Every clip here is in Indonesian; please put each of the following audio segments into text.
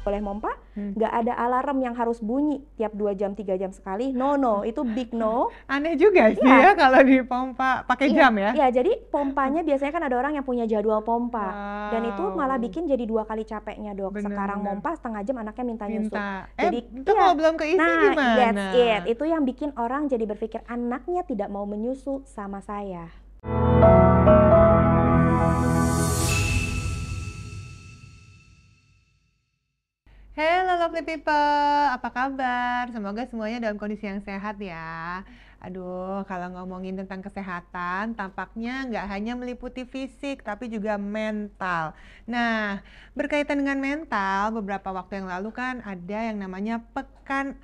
boleh mompa, nggak ada alarm yang harus bunyi tiap 2 jam, 3 jam sekali. No, itu big no. Aneh juga sih Iya. ya kalau dipompa pakai Iya, jam ya. iya, jadi pompanya biasanya kan ada orang yang punya jadwal pompa. Dan itu malah Wow, bikin jadi 2 kali capeknya, Dok. Sekarang bener-bener mompa setengah jam anaknya minta nyusu. minta. Jadi Itu iya. kalau belum keisi Nah, that's gimana? it. Itu yang bikin orang jadi berpikir anaknya tidak mau menyusu sama saya. Hello lovely people, apa kabar? Semoga semuanya dalam kondisi yang sehat ya. Aduh, kalau ngomongin tentang kesehatan, tampaknya nggak hanya meliputi fisik, tapi juga mental. Nah, berkaitan dengan mental, beberapa waktu yang lalu kan ada yang namanya pekan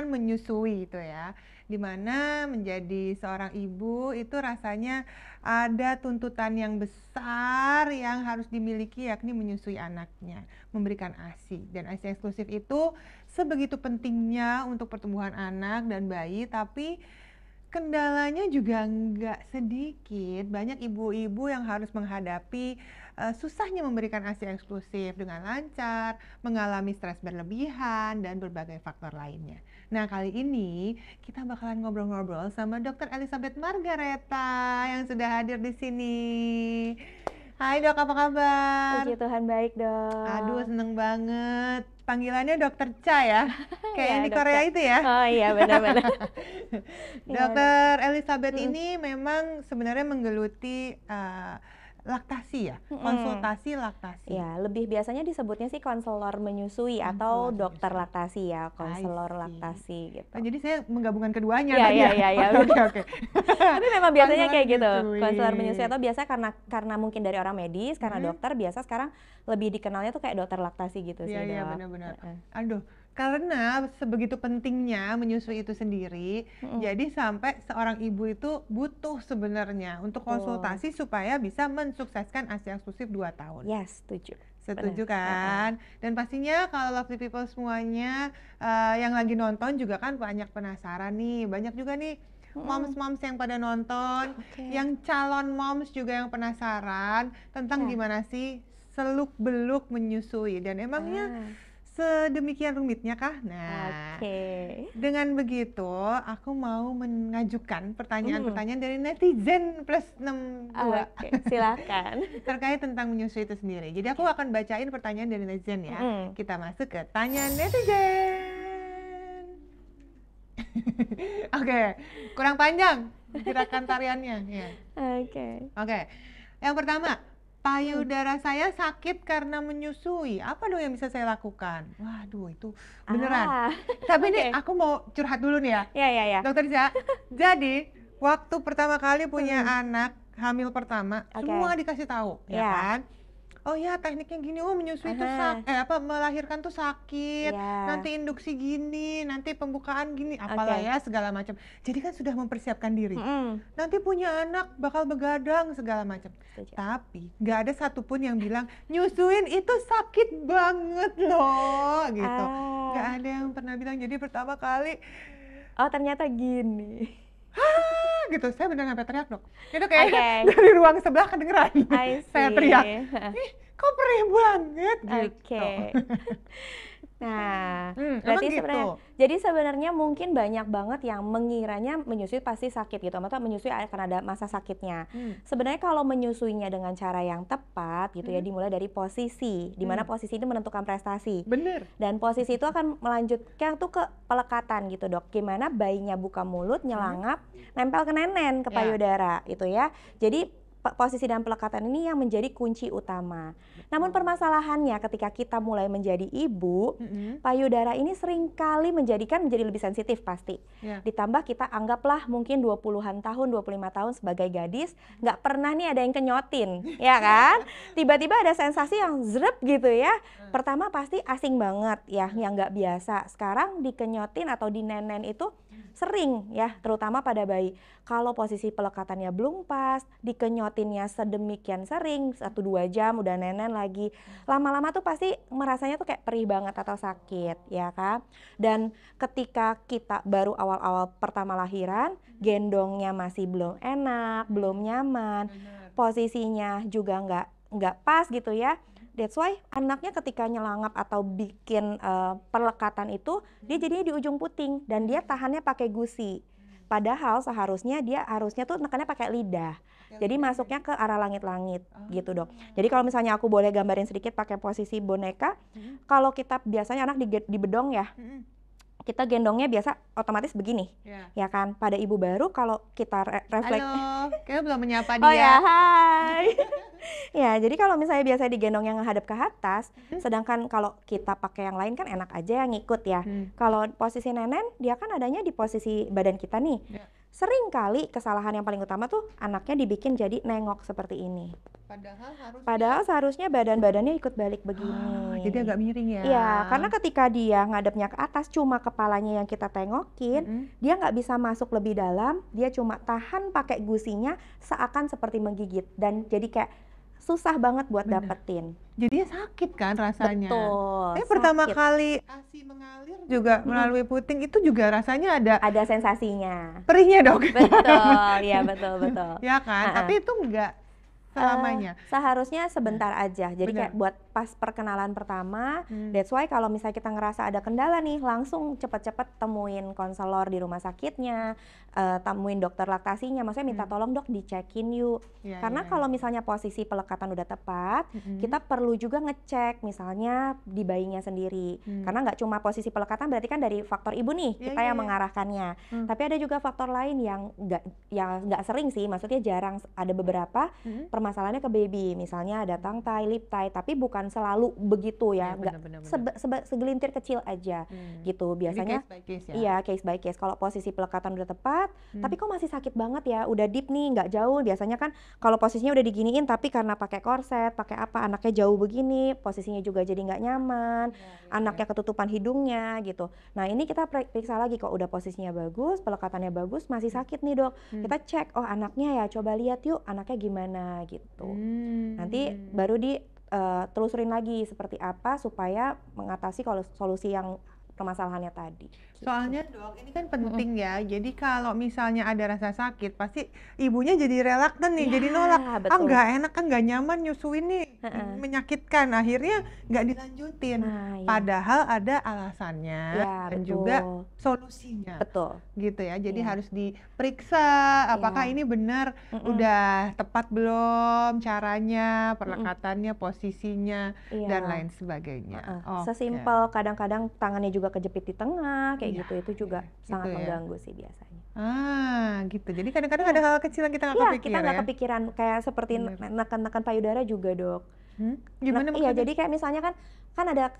menyusui itu ya. Dimana menjadi seorang ibu itu rasanya ada tuntutan yang besar yang harus dimiliki, yakni menyusui anaknya, memberikan ASI. Dan ASI eksklusif itu sebegitu pentingnya untuk pertumbuhan anak dan bayi, tapi kendalanya juga nggak sedikit. Banyak ibu-ibu yang harus menghadapi susahnya memberikan ASI eksklusif dengan lancar, mengalami stres berlebihan, dan berbagai faktor lainnya. Nah, kali ini kita bakalan ngobrol-ngobrol sama Dr. Elizabeth Margareta yang sudah hadir di sini. Hai Dok, apa kabar? Puji Tuhan baik, Dok. Aduh, seneng banget. Panggilannya Dokter Cha ya? Kayak Ya, yang di Dok Korea Cha. itu ya? Oh iya, benar-benar. Iya, Dok. Dokter Elizabeth ini memang sebenarnya menggeluti laktasi ya? Konsultasi laktasi. Ya, lebih biasanya disebutnya sih konselor menyusui atau Konselor dokter menyusui. laktasi ya, konselor see. laktasi gitu. Oh, jadi saya menggabungkan keduanya Iya, tadi iya, ya? iya, iya. Oke. Tapi memang biasanya Konselor kayak gitu, menyusui. konselor menyusui atau biasa karena mungkin dari orang medis, karena dokter biasa sekarang lebih dikenalnya tuh kayak dokter laktasi gitu sih, Iya, iya, Dok. benar-benar. Aduh, karena sebegitu pentingnya menyusui itu sendiri, jadi sampai seorang ibu itu butuh sebenarnya untuk konsultasi supaya bisa mensukseskan ASI eksklusif 2 tahun. Yes, setuju. Setuju kan? Dan pastinya kalau lovely people semuanya yang lagi nonton juga kan banyak penasaran nih. Banyak juga nih moms-moms yang pada nonton, yang calon moms juga yang penasaran tentang gimana sih seluk-beluk menyusui. Dan emangnya sedemikian rumitnya kah? Nah, dengan begitu aku mau mengajukan pertanyaan-pertanyaan dari netizen plus 62 silakan. terkait tentang menyusui itu sendiri. Jadi aku akan bacain pertanyaan dari netizen ya. Kita masuk ke tanya netizen. Oke, kurang panjang gerakan tariannya. Ya. Oke. Yang pertama, payudara saya sakit karena menyusui. Apa dong yang bisa saya lakukan? Waduh, itu beneran. Tapi nih aku mau curhat dulu nih ya. Iya. Dokter Cha, jadi waktu pertama kali punya anak, hamil pertama, semua dikasih tahu, ya kan? Oh ya, tekniknya gini, menyusui itu melahirkan tuh sakit, nanti induksi gini, nanti pembukaan gini, apalah ya segala macam. Jadi kan sudah mempersiapkan diri. Nanti punya anak bakal begadang segala macam. Tapi nggak ada satupun yang bilang nyusuin itu sakit banget loh, gitu. Nggak ada yang pernah bilang. Jadi pertama kali, oh ternyata gini. Gitu, saya benar sampai teriak dok. Itu kayak dari ruang sebelah kedengeran. Saya teriak, ih kok perih banget gitu. Nah, berarti sebenarnya mungkin banyak banget yang mengiranya menyusui pasti sakit gitu, atau menyusui akan ada masa sakitnya. Sebenarnya kalau menyusuinya dengan cara yang tepat gitu ya, dimulai dari posisi, di mana posisi itu menentukan prestasi. Bener. Dan posisi itu akan melanjutkan tuh ke pelekatan gitu dok, gimana bayinya buka mulut, nyelangap, nempel ke nenen, ke payudara gitu ya. Jadi posisi dan pelekatan ini yang menjadi kunci utama. Namun permasalahannya ketika kita mulai menjadi ibu, payudara ini seringkali menjadi lebih sensitif pasti. Ditambah kita anggaplah mungkin 20-an tahun, 25 tahun sebagai gadis, nggak pernah nih ada yang kenyotin, ya kan? Tiba-tiba ada sensasi yang zrep gitu ya. Pertama pasti asing banget ya, yang nggak biasa. Sekarang dikenyotin atau dinenen itu sering ya, terutama pada bayi. Kalau posisi pelekatannya belum pas, dikenyotinnya sedemikian sering, 1-2 jam udah nenen lagi. Lama-lama tuh pasti merasanya tuh kayak perih banget atau sakit, ya kan? Dan ketika kita baru awal-awal pertama lahiran, gendongnya masih belum enak, belum nyaman, posisinya juga nggak pas gitu ya. That's why anaknya ketika nyelangap atau bikin perlekatan itu, dia jadinya di ujung puting dan dia tahannya pakai gusi. Padahal seharusnya dia tuh nekannya pakai lidah. Jadi masuknya ke arah langit-langit gitu dok. Jadi kalau misalnya aku boleh gambarin sedikit pakai posisi boneka, kalau kita biasanya anak di bedong ya, kita gendongnya biasa otomatis begini, ya kan? Pada ibu baru kalau kita refleks. Halo, kayaknya belum menyapa dia. Oh ya, hai. Ya, jadi kalau misalnya biasa digendong yang menghadap ke atas, sedangkan kalau kita pakai yang lain kan enak aja yang ngikut ya. Kalau posisi nenen, dia kan adanya di posisi badan kita nih. Sering kali kesalahan yang paling utama tuh anaknya dibikin jadi nengok seperti ini. Padahal seharusnya badan-badannya ikut balik begini. Jadi agak miring ya? Iya, karena ketika dia ngadepnya ke atas, cuma kepalanya yang kita tengokin, dia nggak bisa masuk lebih dalam, dia cuma tahan pakai gusinya seakan seperti menggigit. Dan jadi kayak susah banget buat dapetin. Jadinya sakit kan rasanya? Betul. Pertama kali ASI mengalir juga melalui puting itu juga rasanya ada sensasinya. Perihnya dok? Betul, ya betul. Ya kan, tapi itu enggak selamanya. Seharusnya sebentar aja. Jadi kayak buat pas perkenalan pertama, that's why kalau misalnya kita ngerasa ada kendala nih, langsung cepet-cepet temuin konselor di rumah sakitnya, temuin dokter laktasinya, maksudnya minta tolong dok dicekin yuk. Karena kalau misalnya posisi pelekatan udah tepat, kita perlu juga ngecek misalnya di bayinya sendiri. Karena nggak cuma posisi pelekatan berarti kan dari faktor ibu nih, kita yang mengarahkannya. Tapi ada juga faktor lain yang nggak sering sih, maksudnya jarang, ada beberapa permasalahannya ke baby, misalnya ada tongue tie, lip tie, tapi bukan selalu begitu ya, nggak segelintir kecil aja gitu biasanya. Jadi case by case ya? Iya, case by case. Kalau posisi pelekatan udah tepat, tapi kok masih sakit banget ya, udah deep nih, nggak jauh. Biasanya kan kalau posisinya udah diginiin, tapi karena pakai korset, pakai apa, anaknya jauh begini, posisinya juga jadi nggak nyaman, anaknya ketutupan hidungnya gitu. Nah ini kita periksa lagi, kok udah posisinya bagus, pelekatannya bagus, masih sakit nih dok. Kita cek, oh anaknya ya, coba lihat yuk anaknya gimana gitu. Nanti baru telusurin lagi seperti apa supaya mengatasi kalau solusi yang permasalahannya tadi. Soalnya dok, ini kan penting ya. Jadi kalau misalnya ada rasa sakit, pasti ibunya jadi reluctant nih, jadi nolak. Betul. Nggak enak, kan nggak nyaman nyusuin nih, menyakitkan. Akhirnya nggak dilanjutin. Padahal ada alasannya dan juga solusinya. Betul. Gitu ya. Jadi harus diperiksa apakah ini benar udah tepat belum caranya, perlekatannya, posisinya, dan lain sebagainya. Sesimpel kadang-kadang tangannya juga kejepit di tengah kayak gitu, itu juga sangat mengganggu sih biasanya. Gitu. Jadi kadang-kadang ada hal kecil yang kita nggak kepikiran. Kita nggak kepikiran, kayak seperti neken-neken payudara juga dok. Gimana maksudnya? Iya, jadi kayak misalnya kan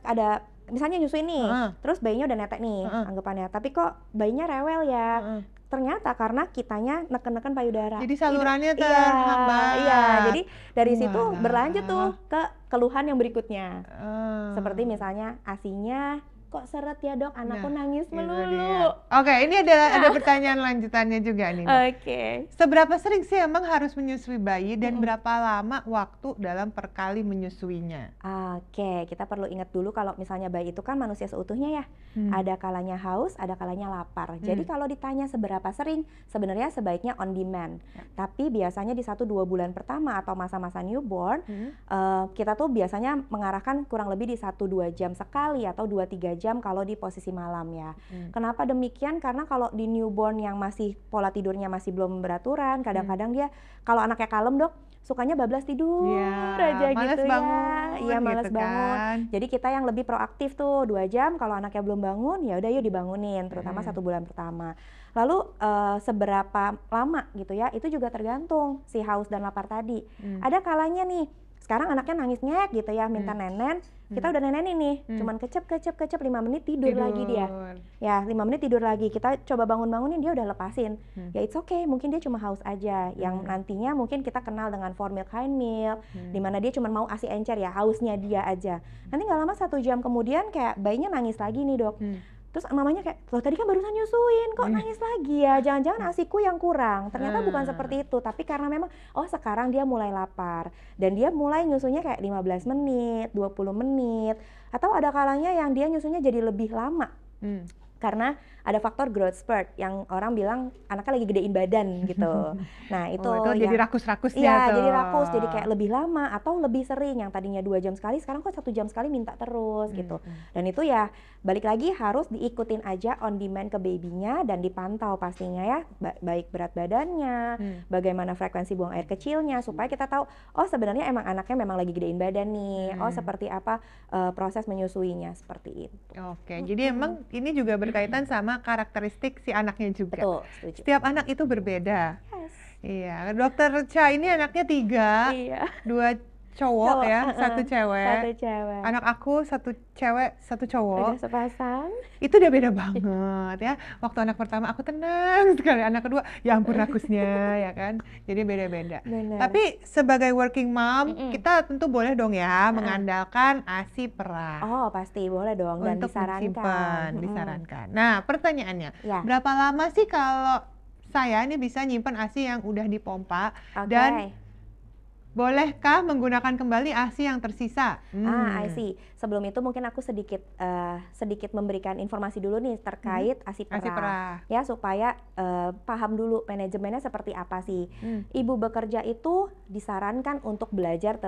ada misalnya nyusuin nih, terus bayinya udah netek nih anggapannya, tapi kok bayinya rewel ya. Ternyata karena kitanya neken-neken payudara. Jadi salurannya terhambat. Iya, jadi dari situ berlanjut tuh ke keluhan yang berikutnya. Seperti misalnya ASI-nya kok seret ya dok, anakku nangis melulu. Oke, ini ada pertanyaan lanjutannya juga nih. Oke. Seberapa sering sih emang harus menyusui bayi dan berapa lama waktu dalam per kali menyusuinya? Oke, kita perlu ingat dulu kalau misalnya bayi itu kan manusia seutuhnya ya. Ada kalanya haus, ada kalanya lapar. Jadi kalau ditanya seberapa sering, sebenarnya sebaiknya on demand. Tapi biasanya di 1-2 bulan pertama atau masa-masa newborn, kita tuh biasanya mengarahkan kurang lebih di 1-2 jam sekali atau 2-3 jam kalau di posisi malam ya. Kenapa demikian? Karena kalau di newborn yang masih pola tidurnya masih belum beraturan, kadang-kadang dia kalau anaknya kalem dok, sukanya bablas tidur aja gitu ya. Iya, malas bangun. Kan? Jadi kita yang lebih proaktif tuh 2 jam, kalau anaknya belum bangun ya udah yuk dibangunin, terutama 1 bulan pertama. Lalu seberapa lama gitu ya, itu juga tergantung si haus dan lapar tadi. Ada kalanya nih, sekarang anaknya nangis ngek gitu ya, minta nenen, kita udah nenenin nih, cuman kecep 5 menit tidur lagi dia. Ya 5 menit tidur lagi, kita coba bangunin dia udah lepasin. Ya it's okay, mungkin dia cuma haus aja, yang nantinya mungkin kita kenal dengan for milk, hind milk, dimana dia cuma mau ASI encer ya, hausnya dia aja. Nanti nggak lama 1 jam kemudian kayak bayinya nangis lagi nih dok. Terus mamanya kayak, loh tadi kan barusan nyusuin, kok nangis lagi ya? Jangan-jangan ASIku yang kurang. Ternyata bukan seperti itu, tapi karena memang, oh sekarang dia mulai lapar. Dan dia mulai nyusunya kayak 15 menit, 20 menit. Atau ada kalanya yang dia nyusunya jadi lebih lama. Karena ada faktor growth spurt yang orang bilang anaknya lagi gedein badan gitu. Nah itu Oh, itu jadi yang rakus-rakusnya iya tuh. jadi rakus, jadi kayak lebih lama atau lebih sering, yang tadinya 2 jam sekali sekarang kok 1 jam sekali minta terus gitu. Dan itu ya balik lagi harus diikutin aja on demand ke babynya dan dipantau pastinya ya, baik berat badannya, bagaimana frekuensi buang air kecilnya, supaya kita tahu oh sebenarnya emang anaknya memang lagi gedein badan nih, oh seperti apa proses menyusuinya seperti itu. Oke, jadi emang ini juga berkaitan sama karakteristik si anaknya juga. Betul, setuju. Setiap anak itu berbeda. Yes. Iya, Dokter Cha ini anaknya 3, Iya. 2 cowok ya, 1 cewek. 1 cewek. Anak aku 1 cewek, 1 cowok. Udah sepasang. Itu udah beda banget ya. Waktu anak pertama aku tenang sekali, anak kedua ya ampun rakusnya ya kan. Jadi beda-beda. Bener. Tapi sebagai working mom, kita tentu boleh dong ya mengandalkan ASI perah. Oh pasti boleh dong dan Untuk disimpan, disarankan. Nah pertanyaannya, Ya. berapa lama sih kalau saya ini bisa nyimpan ASI yang udah dipompa dan bolehkah menggunakan kembali ASI yang tersisa? I see. Sebelum itu mungkin aku sedikit memberikan informasi dulu nih terkait ASI perah. Ya supaya paham dulu manajemennya seperti apa sih. Ibu bekerja itu disarankan untuk belajar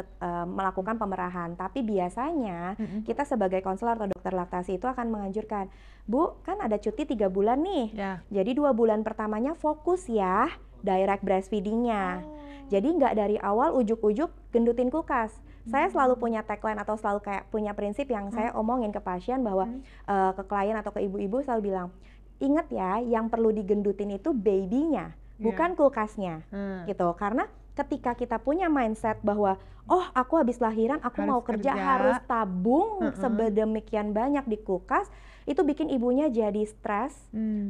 melakukan pemerahan. Tapi biasanya kita sebagai konselor atau dokter laktasi itu akan menganjurkan, Bu, kan ada cuti 3 bulan nih. Jadi 2 bulan pertamanya fokus ya direct breastfeeding-nya. Jadi nggak dari awal ujuk-ujuk gendutin kulkas. Saya selalu punya tagline atau selalu kayak punya prinsip yang saya omongin ke pasien bahwa ke klien atau ke ibu-ibu selalu bilang, ingat ya yang perlu digendutin itu baby-nya, bukan kulkasnya gitu. Karena ketika kita punya mindset bahwa oh aku habis lahiran aku mau kerja harus tabung sedemikian banyak di kulkas, itu bikin ibunya jadi stres,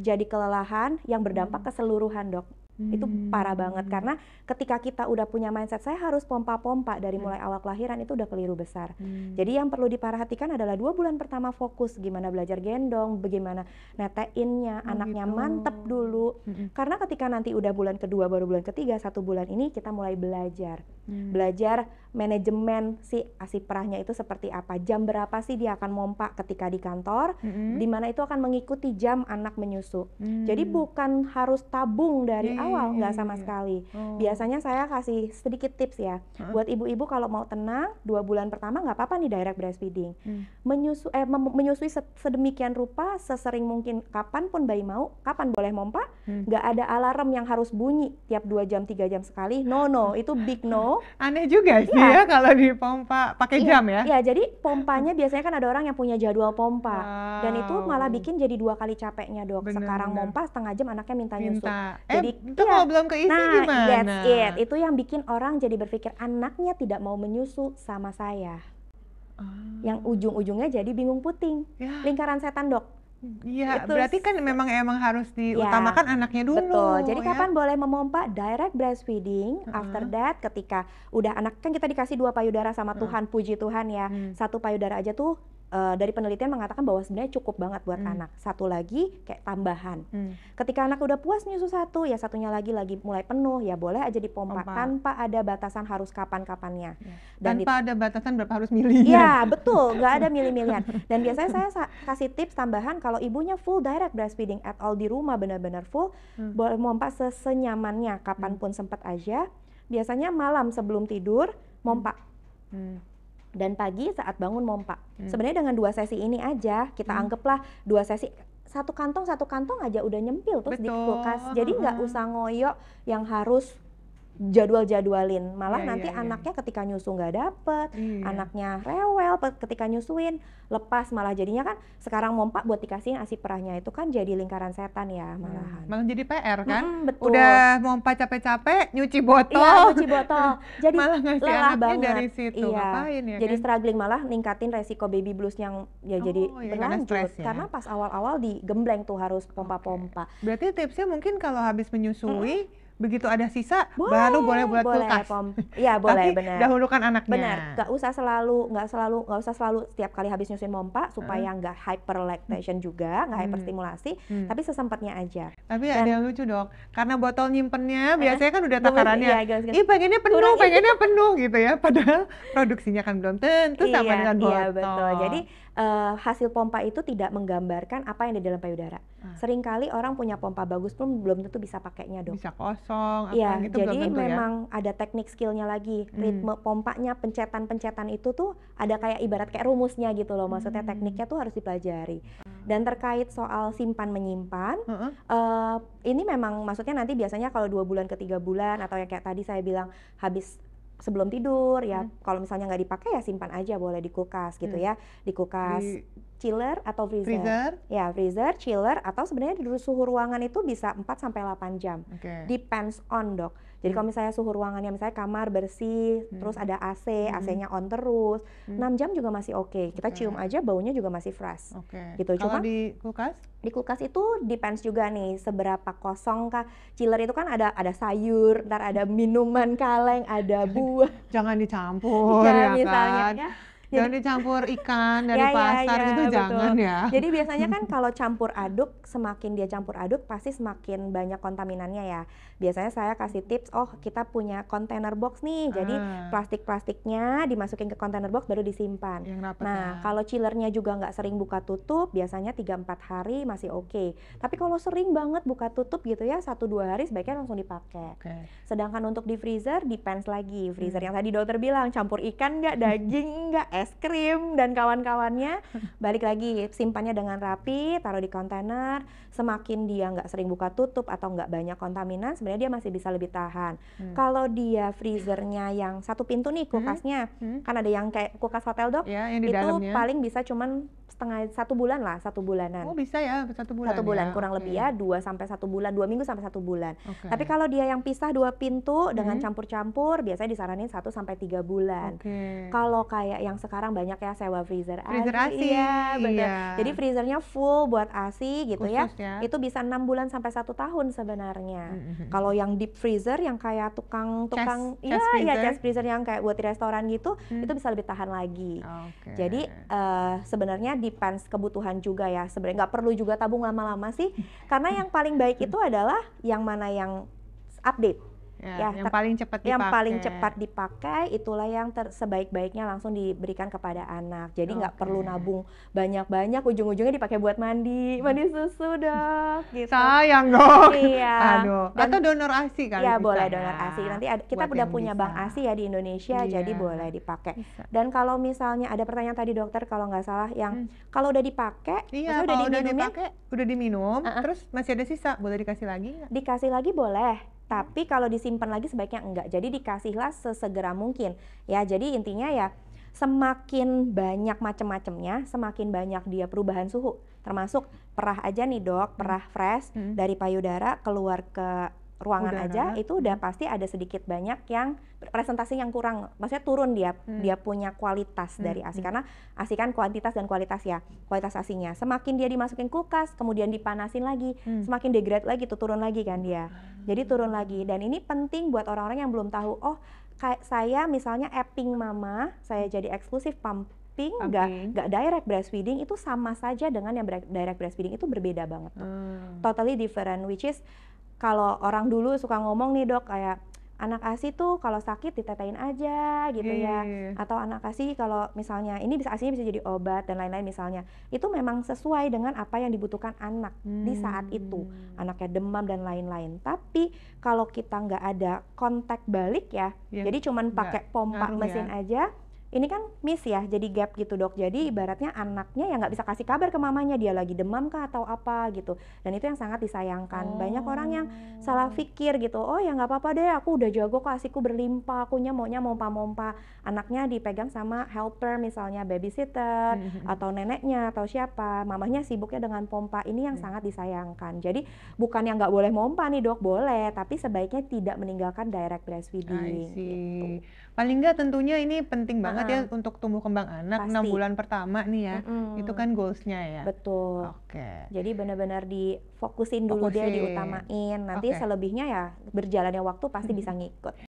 jadi kelelahan yang berdampak keseluruhan dok. Itu parah banget karena ketika kita udah punya mindset saya harus pompa-pompa dari mulai awal kelahiran itu udah keliru besar. Jadi yang perlu diperhatikan adalah 2 bulan pertama fokus gimana belajar gendong, bagaimana neteinnya, anaknya mantep dulu. Karena ketika nanti udah bulan kedua baru bulan ketiga 1 bulan ini kita mulai belajar. Belajar manajemen si ASI perahnya itu seperti apa, jam berapa sih dia akan mompa ketika di kantor, di mana itu akan mengikuti jam anak menyusu. Jadi bukan harus tabung dari awal, nggak sama sekali. Biasanya saya kasih sedikit tips ya, buat ibu-ibu kalau mau tenang 2 bulan pertama nggak apa-apa nih direct breastfeeding. Menyusui sedemikian rupa, sesering mungkin kapanpun bayi mau, kapan boleh mompa, nggak ada alarm yang harus bunyi tiap 2 jam 3 jam sekali. No, itu big no. Aneh juga sih ya kalau dipompa pakai jam ya. Iya, jadi pompanya biasanya kan ada orang yang punya jadwal pompa. Dan itu malah bikin jadi 2 kali capeknya dok. Sekarang mompa setengah jam anaknya minta nyusu. Jadi itu kalau belum keisi gimana? That's it. Itu yang bikin orang jadi berpikir anaknya tidak mau menyusu sama saya. Yang ujung-ujungnya jadi bingung puting. Lingkaran setan dok. Iya, berarti kan memang harus diutamakan anaknya dulu. Betul. Jadi kapan boleh memompa direct breastfeeding? After that, ketika udah anak kan kita dikasih 2 payudara sama Tuhan, puji Tuhan ya. 1 payudara aja tuh dari penelitian mengatakan bahwa sebenarnya cukup banget buat anak. 1 lagi kayak tambahan. Ketika anak udah puas nyusu 1, ya satunya lagi mulai penuh, ya boleh aja dipompa tanpa ada batasan harus kapan-kapannya. Dan tanpa ada batasan berapa harus milih. Iya betul, nggak ada milih-milihan. Dan biasanya saya kasih tips tambahan kalau ibunya full direct breastfeeding at all di rumah benar-benar full, boleh mompa senyamannya kapanpun sempat aja. Biasanya malam sebelum tidur mompa. Dan pagi saat bangun mompa. Sebenarnya dengan 2 sesi ini aja kita anggaplah 2 sesi 1 kantong aja udah nyempil terus di kulkas. Jadi nggak usah ngoyo yang harus jadwalin, malah nanti anaknya ketika nyusu nggak dapet, anaknya rewel ketika nyusuin, lepas malah jadinya kan sekarang mompa buat dikasihin ASI perahnya itu kan jadi lingkaran setan ya malahan. Malah jadi PR kan? Betul. Udah mompa capek-capek, nyuci botol. Iya, nyuci botol. Jadi malah ngasih lelah anaknya banget. dari situ, ngapain ya Jadi kan? struggling malah ningkatin resiko baby blues yang jadi berlanjut. Karena pas awal-awal digembleng tuh harus pompa-pompa. Berarti tipsnya mungkin kalau habis menyusui, begitu ada sisa baru boleh buat kulkas. Iya boleh, Tapi benar. dahulukan anaknya. Benar, nggak usah selalu setiap kali habis nyusuin mompa supaya nggak hyperlactation juga, nggak hyperstimulasi, tapi sesempatnya aja. Tapi ada yang lucu dok, karena botol nyimpennya biasanya kan udah takarannya, iya, pengennya penuh gitu ya, padahal produksinya kan belum tentu sama dengan botol. Iya betul. Jadi hasil pompa itu tidak menggambarkan apa yang di dalam payudara. Seringkali orang punya pompa bagus pun belum tentu bisa pakainya, Dok. Bisa kosong, apa Iya, gitu belum jadi tentu ya? memang ada teknik skillnya lagi. Ritme pompanya, pencetan-pencetan itu tuh ada kayak ibarat kayak rumusnya gitu loh. Maksudnya tekniknya tuh harus dipelajari. Dan terkait soal simpan menyimpan, ini memang maksudnya nanti biasanya kalau 2 bulan ke 3 bulan atau yang kayak tadi saya bilang habis sebelum tidur ya, kalau misalnya nggak dipakai ya simpan aja, boleh di kulkas gitu ya, di kulkas Di chiller atau freezer. freezer? Ya, freezer, chiller, atau sebenarnya di suhu ruangan itu bisa 4 sampai 8 jam. Oke. Depends on, Dok. Jadi kalau misalnya suhu ruangannya misalnya kamar bersih, terus ada AC, AC-nya on terus, 6 jam juga masih oke. Kita cium aja baunya juga masih fresh. Oke. Gitu. Kalau Cuma di kulkas? di kulkas itu depends juga nih seberapa kosong kah. Chiller itu kan ada sayur, ntar ada minuman kaleng, ada buah. Jangan dicampur Ya, ya misalnya kan? ya. Jangan dicampur ikan dari Ya, pasar gitu, betul. jangan ya. Jadi biasanya kan kalau campur aduk, semakin dia campur aduk pasti semakin banyak kontaminannya ya. Biasanya saya kasih tips, oh kita punya container box nih, jadi plastik-plastiknya dimasukin ke container box baru disimpan. Yang rapat Nah, ya. kalau chillernya juga nggak sering buka tutup, biasanya 3-4 hari masih oke. Tapi kalau sering banget buka tutup gitu ya, 1-2 hari sebaiknya langsung dipakai. Oke. Sedangkan untuk di freezer, depends lagi. Freezer yang tadi dokter bilang, campur ikan nggak, daging nggak, es krim, dan kawan-kawannya. Balik lagi, simpannya dengan rapi, taruh di kontainer. Semakin dia nggak sering buka tutup atau nggak banyak kontaminan, sebenarnya dia masih bisa lebih tahan. Kalau dia freezernya yang satu pintu nih, kulkasnya, kan ada yang kayak kulkas hotel, Dok, Ya, yang di itu dalamnya. paling bisa cuman setengah, 1 bulan lah, 1 bulanan. Oh, bisa ya 1 bulan 1 bulan, ya? kurang Oke. lebih ya, 2 sampai 1 bulan, 2 minggu sampai 1 bulan. Oke. Tapi kalau dia yang pisah 2 pintu dengan campur-campur, biasanya disaranin 1 sampai 3 bulan. Oke. Kalau kayak yang sekarang banyak ya sewa freezer Freezer ASI, iya betul. iya. Jadi freezernya full buat ASI gitu ya. Khusus ya. Itu bisa 6 bulan sampai 1 tahun sebenarnya. Kalau yang deep freezer yang kayak tukang Chest freezer. chest freezer yang kayak buat di restoran gitu, itu bisa lebih tahan lagi. Oke. Jadi sebenarnya depends kebutuhan juga ya. Sebenarnya nggak perlu juga tabung lama-lama sih, karena yang paling baik itu adalah yang mana yang update. Ya, yang paling cepat dipakai. Yang paling cepat dipakai itulah yang sebaik-baiknya langsung diberikan kepada anak. Jadi nggak perlu nabung banyak-banyak, ujung-ujungnya dipakai buat mandi susu, Dok. Gitu. Sayang dong. Iya. Aduh. Atau donor ASI kali Ya bisa boleh ya. donor ASI. Nanti kita Buat udah yang punya bisa. bank ASI ya di Indonesia, Iya. jadi boleh dipakai. Bisa. Dan kalau misalnya ada pertanyaan tadi dokter, kalau nggak salah yang kalau udah dipakai, Iya, maksudnya kalau udah diminumin, dipakai, udah diminum, terus masih ada sisa, boleh dikasih lagi nggak? dikasih lagi boleh. Tapi kalau disimpan lagi sebaiknya enggak. Jadi dikasihlah sesegera mungkin. Ya, jadi intinya ya semakin banyak macam-macamnya, semakin banyak dia perubahan suhu. Termasuk perah aja nih, Dok, perah fresh dari payudara keluar ke ruangan Udara. aja, itu udah pasti ada sedikit banyak yang presentasi yang kurang, maksudnya turun dia punya kualitas dari ASI, karena ASI kan kuantitas dan kualitas ya, kualitas ASInya. Semakin dia dimasukin kulkas, kemudian dipanasin lagi, semakin degrade lagi tuh, turun lagi kan dia. Jadi turun lagi, dan ini penting buat orang-orang yang belum tahu, oh kayak saya misalnya apping mama, saya jadi eksklusif pumping, nggak direct breastfeeding, itu sama saja dengan yang direct breastfeeding, itu berbeda banget tuh. Totally different, which is kalau orang dulu suka ngomong nih, Dok, kayak anak ASI tuh kalau sakit ditetein aja gitu ya, atau anak ASI kalau misalnya ini ASInya bisa jadi obat dan lain-lain misalnya, itu memang sesuai dengan apa yang dibutuhkan anak di saat itu, anaknya demam dan lain-lain. Tapi kalau kita nggak ada kontak balik ya, jadi cuman pakai pompa mesin aja, ini kan miss ya, jadi gap gitu, Dok. Jadi ibaratnya anaknya ya nggak bisa kasih kabar ke mamanya dia lagi demam kah atau apa gitu. Dan itu yang sangat disayangkan. Banyak orang yang salah pikir gitu, oh ya nggak apa-apa deh, aku udah jago kok, ASIku berlimpah, akunya maunya mompa-mompa. Anaknya dipegang sama helper misalnya babysitter atau neneknya atau siapa, mamahnya sibuknya dengan pompa. Ini yang sangat disayangkan. Jadi bukan yang nggak boleh mompa nih, Dok, boleh, tapi sebaiknya tidak meninggalkan direct breastfeeding. Gitu. Paling nggak tentunya ini penting banget ya untuk tumbuh kembang anak. Pasti. 6 bulan pertama nih ya, itu kan goalsnya ya. Betul. Oke. Jadi benar-benar difokusin dulu deh, diutamain. Nanti selebihnya ya berjalannya waktu pasti bisa ngikut.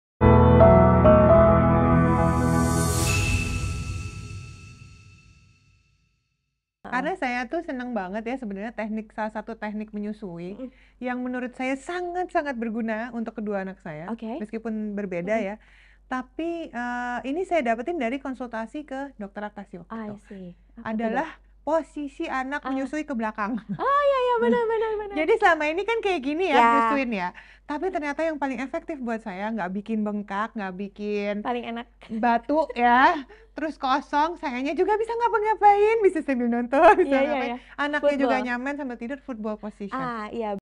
Karena saya tuh seneng banget ya sebenarnya salah satu teknik menyusui yang menurut saya sangat-sangat berguna untuk kedua anak saya, meskipun berbeda ya. Tapi ini saya dapetin dari konsultasi ke dokter laktasi waktu itu. Apa tuh, Dok? adalah posisi anak Ah. menyusui ke belakang. Oh, iya iya, benar benar benar. Jadi selama ini kan kayak gini ya, Ya. nyusuin ya. Tapi ternyata yang paling efektif buat saya nggak bikin bengkak, nggak bikin Paling enak. batu ya, terus kosong, sayanya juga bisa ngapa-ngapain, bisa sambil nonton, bisa Iya iya ngapain. iya. Anaknya juga Football. nyaman sambil tidur, football position. Iya.